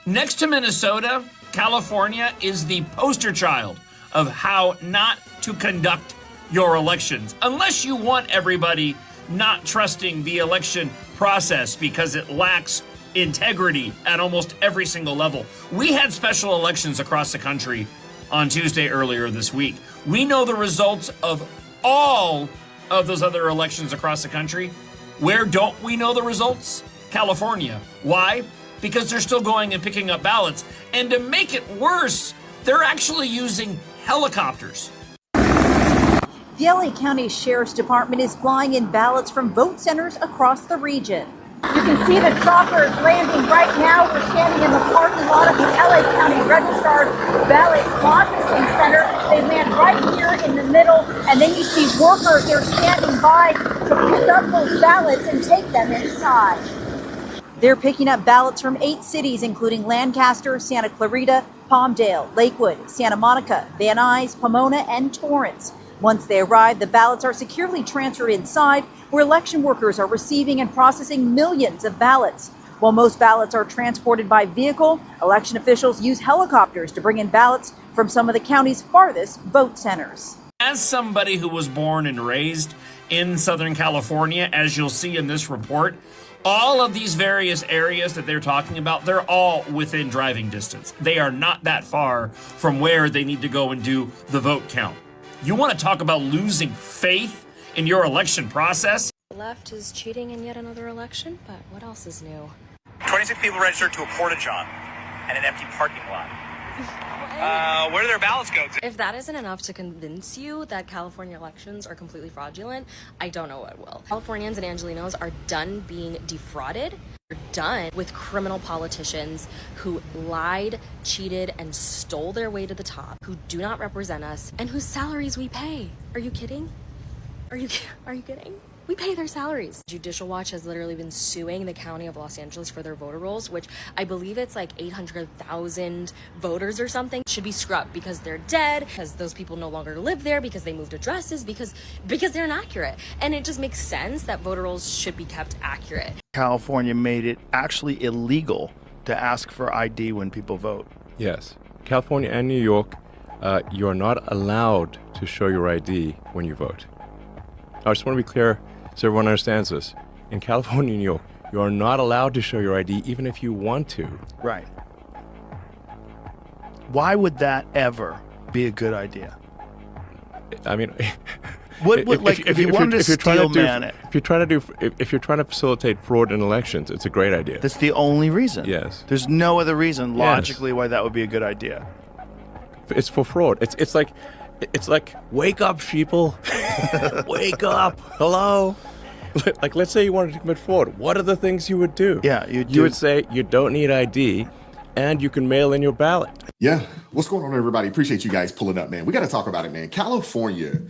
Next to Minnesota, California is the poster child of how not to conduct your elections, unless you want everybody not trusting the election process because it lacks integrity at almost every single level. We had special elections across the country on Tuesday earlier this week. We know the results of all of those other elections across the country. Where don't we know the results? California. Why? Because they're still going and picking up ballots. And to make it worse, they're actually using helicopters. The LA County Sheriff's Department is flying in ballots from vote centers across the region. You can see the choppers landing right now. We're standing in the parking lot of the LA County Registrar's Ballot Processing Center. They land right here in the middle, and then you see workers, they're standing by to pick up those ballots and take them inside. They're picking up ballots from 8 cities, including Lancaster, Santa Clarita, Palmdale, Lakewood, Santa Monica, Van Nuys, Pomona, and Torrance. Once they arrive, the ballots are securely transferred inside, where election workers are receiving and processing millions of ballots. While most ballots are transported by vehicle, election officials use helicopters to bring in ballots from some of the county's farthest vote centers. As somebody who was born and raised in Southern California, as you'll see in this report, all of these various areas that they're talking about, they're all within driving distance. They are not that far from where they need to go and do the vote count. You want to talk about losing faith in your election process? The left is cheating in yet another election, but what else is new? 26 people registered to a porta-john and an empty parking lot. Where do their ballots go to? If that isn't enough to convince you that California elections are completely fraudulent, I don't know what will. Californians and Angelenos are done being defrauded. We're done with criminal politicians who lied, cheated, and stole their way to the top, who do not represent us, and whose salaries we pay. Are you kidding? Are you kidding? We pay their salaries. Judicial Watch has literally been suing the county of Los Angeles for their voter rolls, which I believe it's like 800,000 voters or something, should be scrubbed because they're dead, because those people no longer live there, because they moved addresses, because they're inaccurate. And it just makes sense that voter rolls should be kept accurate. California made it actually illegal to ask for ID when people vote. Yes. California and New York, you are not allowed to show your ID when you vote. I just want to be clear so everyone understands this. In California and New York, you are not allowed to show your ID even if you want to. Right. Why would that ever be a good idea? I mean, if you wanted to steel man it. If you're trying to facilitate fraud in elections, it's a great idea. That's the only reason. Yes. There's no other reason logically why that would be a good idea. It's for fraud. It's like wake up, sheeple. Wake up. Hello. Like, let's say you wanted to commit fraud. What are the things you would do? Yeah, you would say you don't need ID and you can mail in your ballot. Yeah. What's going on, everybody? Appreciate you guys pulling up, man. We got to talk about it, man. California,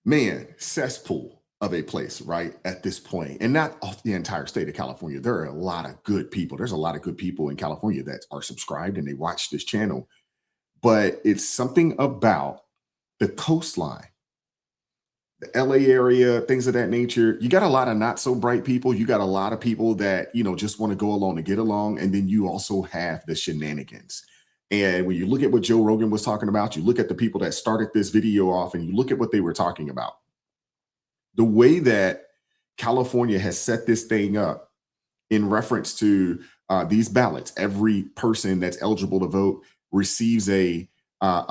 man, cesspool of a place, right, at this point. And not off the entire state of California. There are a lot of good people. There's a lot of good people in California that are subscribed and they watch this channel. But it's something about the coastline, the LA area, things of that nature. You got a lot of not so bright people. You got a lot of people that, just want to go along to get along. And then you also have the shenanigans. And when you look at what Joe Rogan was talking about, you look at the people that started this video off and you look at what they were talking about. The way that California has set this thing up in reference to these ballots, every person that's eligible to vote receives a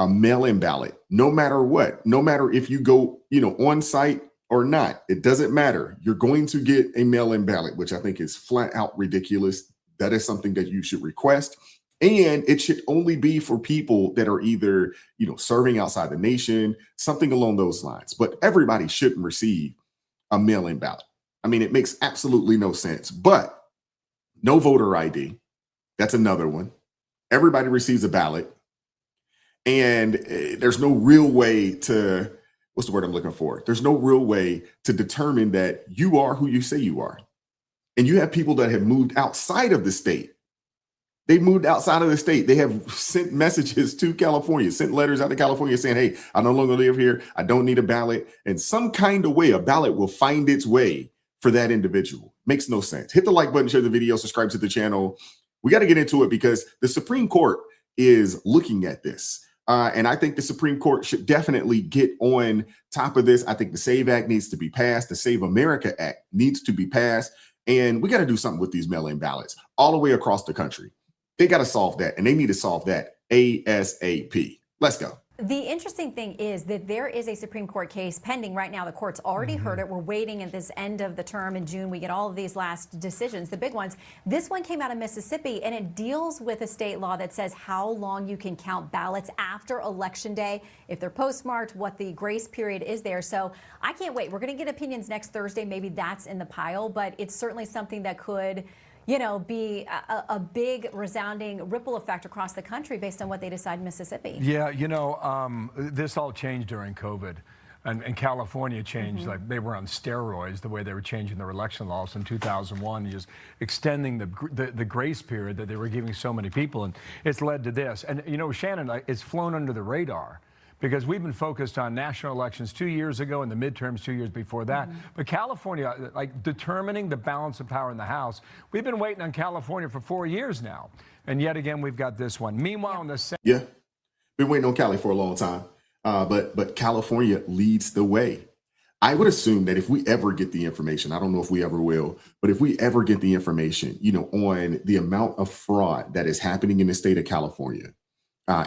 mail-in ballot, no matter what, no matter if you go, on site or not, it doesn't matter. You're going to get a mail-in ballot, which I think is flat out ridiculous. That is something that you should request. And it should only be for people that are either, serving outside the nation, something along those lines. But everybody shouldn't receive a mail-in ballot. I mean, it makes absolutely no sense. But no voter ID. That's another one. Everybody receives a ballot. And there's no real way to, what's the word I'm looking for? There's no real way to determine that you are who you say you are. And you have people that have moved outside of the state. They moved outside of the state. They have sent messages to California, sent letters out to California saying, hey, I no longer live here. I don't need a ballot. And some kind of way, a ballot will find its way for that individual. Makes no sense. Hit the like button, share the video, subscribe to the channel. We got to get into it because the Supreme Court is looking at this. And I think the Supreme Court should definitely get on top of this. I think the SAVE Act needs to be passed. The Save America Act needs to be passed. And we got to do something with these mail-in ballots all the way across the country. They got to solve that, and they need to solve that ASAP. Let's go. The interesting thing is that there is a Supreme Court case pending right now. The court's already heard it. We're waiting at this end of the term in June. We get all of these last decisions, the big ones. This one came out of Mississippi, and it deals with a state law that says how long you can count ballots after Election Day, if they're postmarked, what the grace period is there. So I can't wait. We're going to get opinions next Thursday. Maybe that's in the pile, but it's certainly something that could, you know, be a big resounding ripple effect across the country based on what they decide in Mississippi. Yeah, you know, this all changed during COVID. And California changed, like they were on steroids, the way they were changing their election laws in 2001, just extending the grace period that they were giving so many people. And it's led to this. And, you know, Shannon, it's flown under the radar, because we've been focused on national elections 2 years ago and the midterms 2 years before that. But California, like determining the balance of power in the House, we've been waiting on California for 4 years now. And yet again, we've got this one. Meanwhile, in the Senate. Yeah, been waiting on Cali for a long time. But California leads the way. I would assume that if we ever get the information, I don't know if we ever will, but if we ever get the information, you know, on the amount of fraud that is happening in the state of California,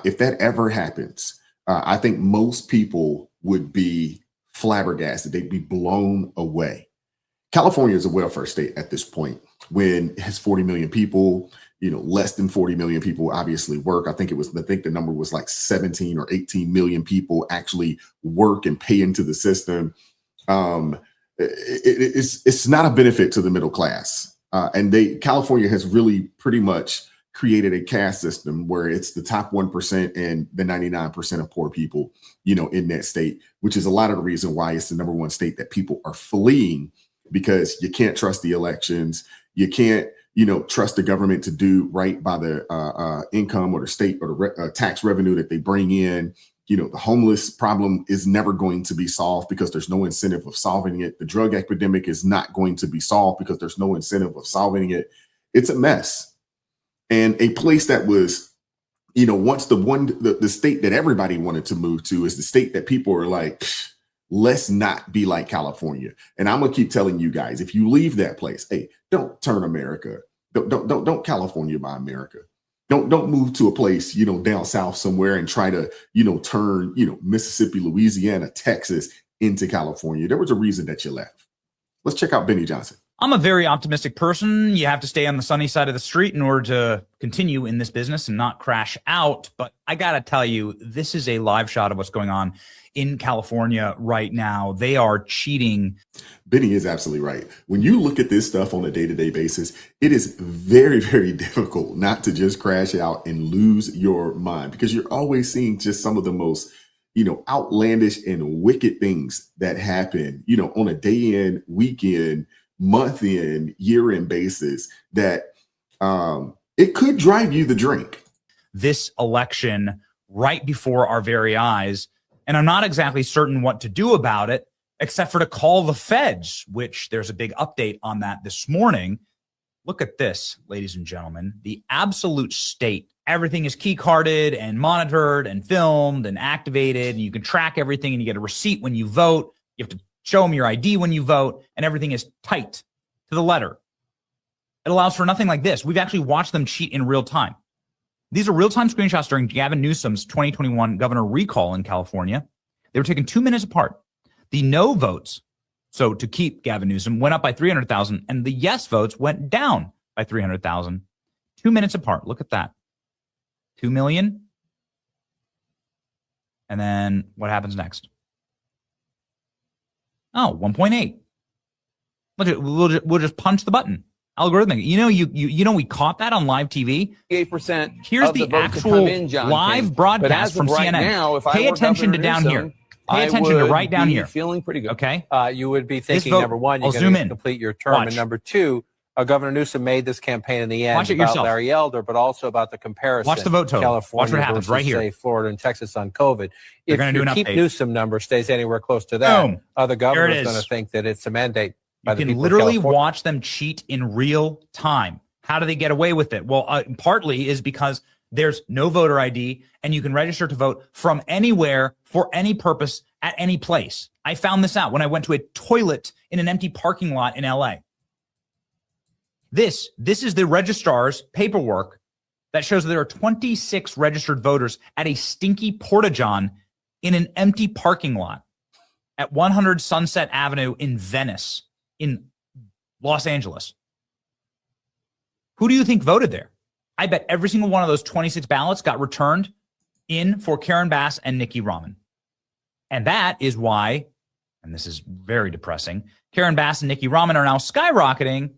if that ever happens, I think most people would be flabbergasted. They'd be blown away. California is a welfare state at this point when it has 40 million people, you know, less than 40 million people obviously work. I think the number was like 17 or 18 million people actually work and pay into the system. It's not a benefit to the middle class. And California has really pretty much created a caste system where it's the top 1% and the 99% of poor people, you know, in that state, which is a lot of the reason why it's the number one state that people are fleeing, because you can't trust the elections. You can't, you know, trust the government to do right by the income or the state or the tax revenue that they bring in. You know, the homeless problem is never going to be solved because there's no incentive of solving it. The drug epidemic is not going to be solved because there's no incentive of solving it. It's a mess. And a place that was, you know, once the state that everybody wanted to move to is the state that people are like, let's not be like California. And I'm gonna keep telling you guys, if you leave that place, hey, don't turn America. Don't California by America. Don't move to a place, you know, down south somewhere and try to, you know, turn, you know, Mississippi, Louisiana, Texas into California. There was a reason that you left. Let's check out Benny Johnson. I'm a very optimistic person. You have to stay on the sunny side of the street in order to continue in this business and not crash out. But I got to tell you, this is a live shot of what's going on in California right now. They are cheating. Benny is absolutely right. When you look at this stuff on a day-to-day basis, it is very, very difficult not to just crash out and lose your mind, because you're always seeing just some of the most, you know, outlandish and wicked things that happen, you know, on a day in, weekend, month in, year in basis that it could drive you the drink. This election right before our very eyes. And I'm not exactly certain what to do about it, except for to call the feds, which there's a big update on that this morning. Look at this, ladies and gentlemen, the absolute state. Everything is key carded and monitored and filmed and activated, and you can track everything, and you get a receipt when you vote. You have to show them your ID when you vote, and everything is tight to the letter. It allows for nothing like this. We've actually watched them cheat in real time. These are real-time screenshots during Gavin Newsom's 2021 governor recall in California. They were taken 2 minutes apart. The no votes, so to keep Gavin Newsom, went up by 300,000, and the yes votes went down by 300,000. 2 minutes apart. Look at that. 2 million. And then what happens next? Oh, 1.8. We'll just punch the button. Algorithmic. You know, we caught that on live TV. 8%. Here's the actual live broadcast from CNN. Now, pay attention to down here. Pay attention to right down here. Feeling pretty good. Okay. You would be thinking, number one, you're going to complete your term, and number two, Governor Newsom made this campaign in the end about Larry Elder, but also about the comparison. Watch the vote total. California Watch what happens versus, right here. say, Florida and Texas on COVID. If your keep Newsom number stays anywhere close to that, the governor is going to think that it's a mandate. You can literally watch them cheat in real time. How do they get away with it? Well, partly is because there's no voter ID and you can register to vote from anywhere for any purpose at any place. I found this out when I went to a toilet in an empty parking lot in LA. This is the registrar's paperwork that shows that there are 26 registered voters at a stinky porta-john in an empty parking lot at 100 Sunset Avenue in Venice, in Los Angeles. Who do you think voted there? I bet every single one of those 26 ballots got returned in for Karen Bass and Nikki Rahman. And that is why, and this is very depressing, Karen Bass and Nikki Rahman are now skyrocketing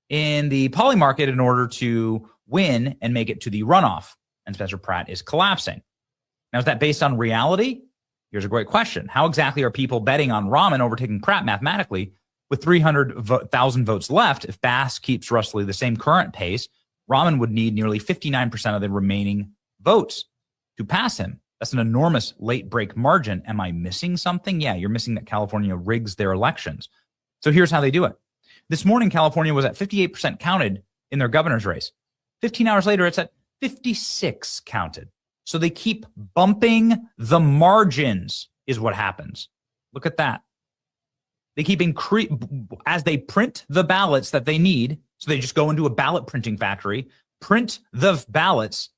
in the poly market in order to win and make it to the runoff. And Spencer Pratt is collapsing. Now, is that based on reality? Here's a great question. How exactly are people betting on Rahman overtaking Pratt mathematically? With 300,000 votes left, if Bass keeps roughly the same current pace, Rahman would need nearly 59% of the remaining votes to pass him. That's an enormous late break margin. Am I missing something? Yeah, you're missing that California rigs their elections. So here's how they do it. This morning, California was at 58% counted in their governor's race. 15 hours later, it's at 56 counted. So they keep bumping the margins is what happens. Look at that. They keep as they print the ballots that they need. So they just go into a ballot printing factory, print the ballots,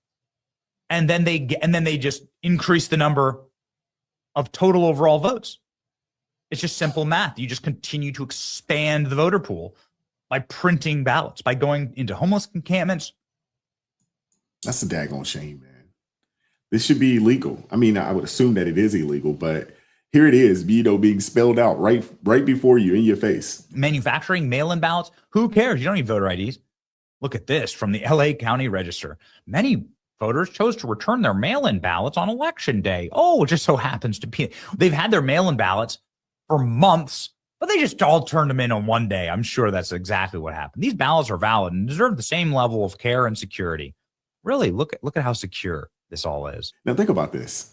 and then they just increase the number of total overall votes. It's just simple math. You just continue to expand the voter pool by printing ballots, by going into homeless encampments. That's a daggone shame, man. This should be illegal. I mean, I would assume that it is illegal, but here it is, being spelled out right before you, in your face. Manufacturing mail-in ballots. Who cares? You don't need voter IDs. Look at this from the LA County Register. Many voters chose to return their mail-in ballots on election day. Oh, it just so happens to be. They've had their mail-in ballots for months, but they just all turned them in on one day. I'm sure that's exactly what happened. These ballots are valid and deserve the same level of care and security. Really, look at how secure this all is. Now think about this.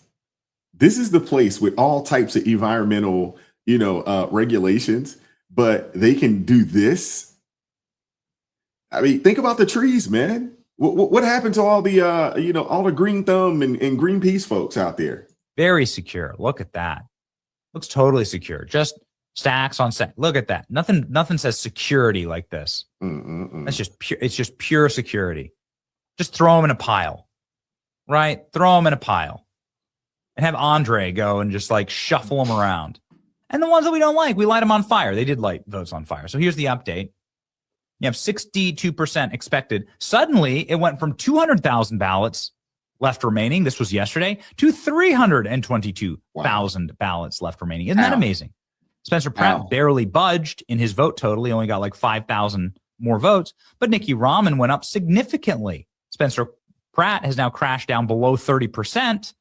This is the place with all types of environmental, regulations, but they can do this. I mean, think about the trees, man. What happened to all the, all the Green Thumb and Greenpeace folks out there? Very secure. Look at that. Looks totally secure. Just stacks on stack. Look at that. Nothing says security like this. That's just pure. It's just pure security. Just throw them in a pile, right? Throw them in a pile. And have Andre go and just like shuffle them around. And the ones that we don't like, we light them on fire. They did light votes on fire. So here's the update. You have 62% expected. Suddenly, it went from 200,000 ballots left remaining. This was yesterday to 322,000 ballots left remaining. Isn't that amazing? Spencer Pratt barely budged in his vote total. He only got like 5,000 more votes. But Nikki Rahman went up significantly. Spencer Pratt has now crashed down below 30%.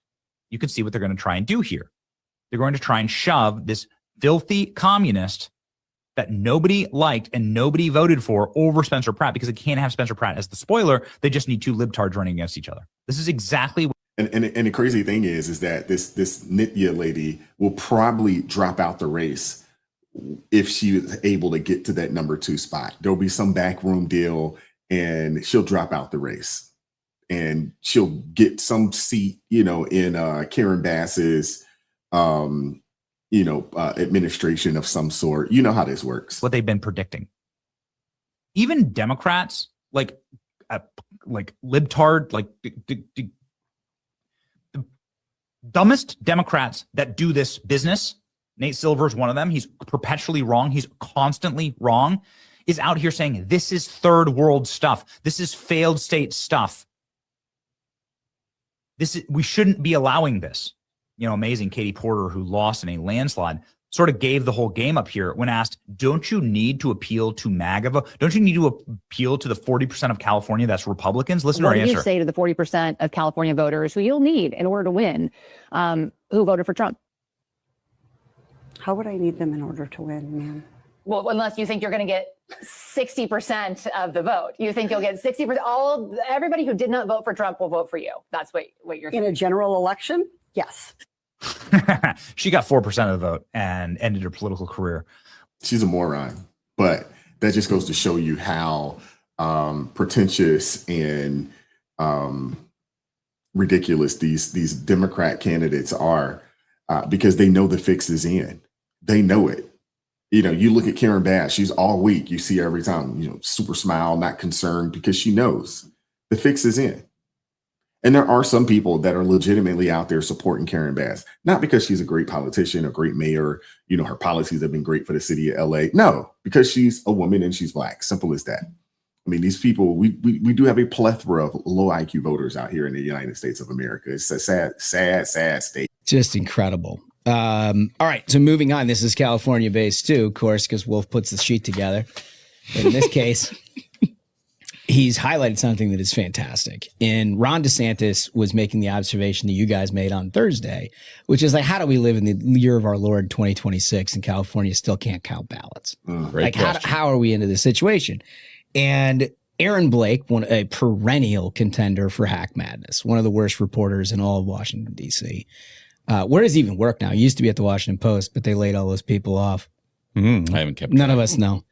You can see what they're going to try and do here. They're going to try and shove this filthy communist that nobody liked and nobody voted for over Spencer Pratt because they can't have Spencer Pratt as the spoiler. They just need two libtards running against each other. This is exactly what. And the crazy thing is that this Nithya lady will probably drop out the race if she is able to get to that number 2 spot. There'll be some backroom deal and she'll drop out the race. And she'll get some seat, in Karen Bass's, administration of some sort. You know how this works. What they've been predicting. Even Democrats, like libtard, the dumbest Democrats that do this business. Nate Silver's one of them. He's perpetually wrong. He's constantly wrong. Is out here saying this is third world stuff. This is failed state stuff. We shouldn't be allowing this. Amazing Katie Porter, who lost in a landslide, sort of gave the whole game up here when asked, don't you need to appeal to MAGA vote? Don't you need to appeal to the 40% of California that's Republicans? Listen to her answer. What do you say to the 40% of California voters who you'll need in order to win, who voted for Trump? How would I need them in order to win, ma'am? Well, unless you think you're going to get 60% of the vote. You think you'll get 60%. Everybody who did not vote for Trump will vote for you. That's what you're thinking. In a general election? Yes. She got 4% of the vote and ended her political career. She's a moron. But that just goes to show you how pretentious and ridiculous these Democrat candidates are, because they know the fix is in. They know it. You know, you look at Karen Bass, she's all week. You see her every time, you know, super smile, not concerned, because she knows the fix is in. And there are some people that are legitimately out there supporting Karen Bass, not because she's a great politician, a great mayor, you know, her policies have been great for the city of LA. No, because she's a woman and she's Black. Simple as that. I mean, these people, we do have a plethora of low IQ voters out here in the United States of America. It's a sad state. Just incredible. All right. So moving on, this is California based too, of course, because Wolf puts the sheet together. But in this case, he's highlighted something that is fantastic. And Ron DeSantis was making the observation that you guys made on Thursday, which is like, how do we live in the year of our Lord 2026 and California still can't count ballots? Like, how are we into this situation? And Aaron Blake, a perennial contender for Hack Madness, one of the worst reporters in all of Washington, D.C. Where does he even work now? He used to be at the Washington Post, but they laid all those people off. I haven't kept None of us know.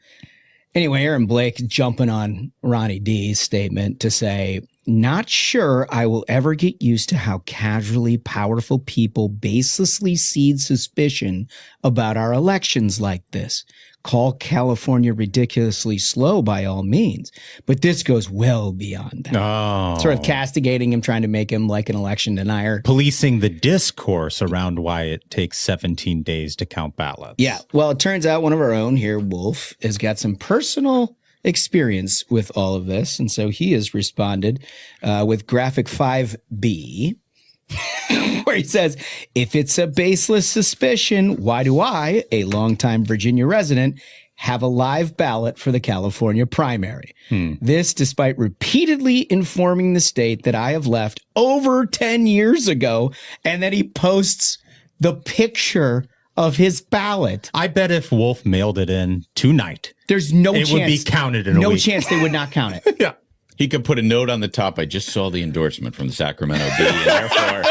Anyway, Aaron Blake jumping on Ronnie D's statement to say, not sure I will ever get used to how casually powerful people baselessly seed suspicion about our elections like this. Call California ridiculously slow by all means, but this goes well beyond that. Oh. Sort of castigating him, trying to make him like an election denier. Policing the discourse around why it takes 17 days to count ballots. Yeah. Well, it turns out one of our own here, Wolf, has got some personal experience with all of this. And so he has responded with graphic 5B. Where he says, if it's a baseless suspicion, why do I, a longtime Virginia resident, have a live ballot for the California primary? This despite repeatedly informing the state that I have left over 10 years ago, and then he posts the picture of his ballot. I bet if Wolf mailed it in tonight, there's no chance. It would be counted in a week. No chance they would not count it. Yeah. He could put a note on the top. I just saw the endorsement from the Sacramento Bee, and therefore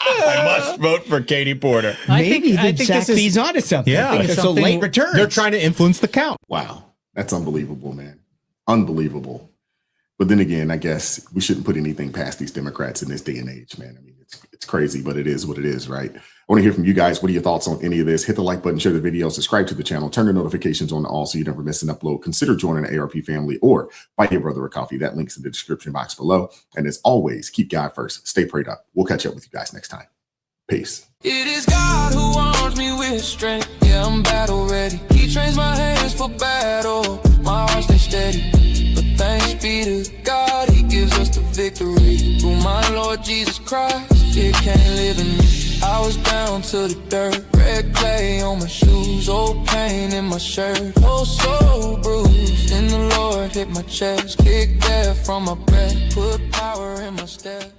I must vote for Katie Porter. Maybe he's onto something. Yeah, because so late returns. They're trying to influence the count. Wow, that's unbelievable, man. Unbelievable. But then again, I guess we shouldn't put anything past these Democrats in this day and age, man. I mean, it's crazy, but it is what it is, right? I want to hear from you guys. What are your thoughts on any of this? Hit the like button, share the video, subscribe to the channel, turn the notifications on to all so you never miss an upload. Consider joining the ARP family or buy your brother a coffee. That link's in the description box below. And as always, keep God first. Stay prayed up. We'll catch up with you guys next time. Peace. It is God who arms me with strength. Yeah, I'm battle ready. He trains my hands for battle. My heart stays steady. But thanks be to God, he gives us the victory. Through my Lord Jesus Christ, fear can't live in me. I was down to the dirt, red clay on my shoes, old pain in my shirt, oh so bruised. In the Lord hit my chest, kicked death from my breath, put power in my step.